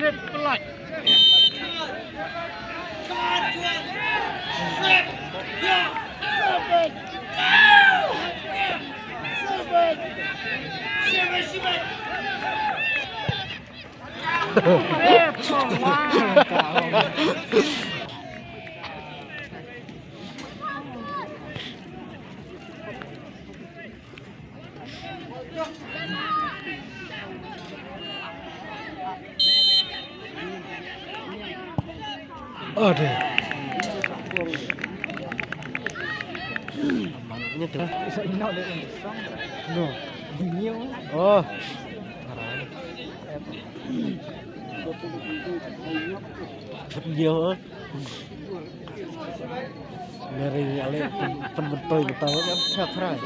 Sip pelan. Aduh. Manuknya tuh. Bisa inau deh insang. No. Dinyo. Oh. Dinyo. Dari ale penbetoy betawa kan saprai.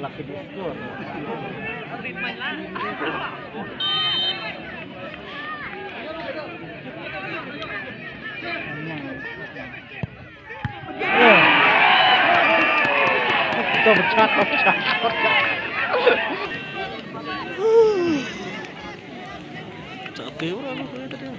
Laki di skor. Kita bercakap. Capek orang tadi.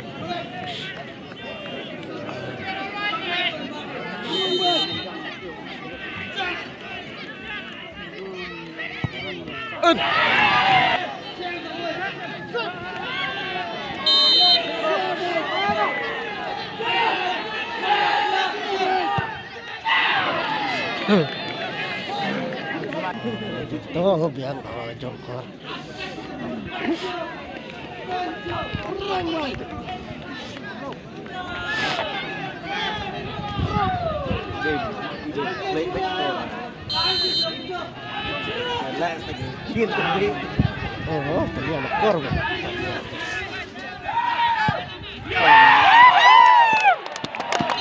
Tuh biar bawa jongkor. Oh, tadi ada korban.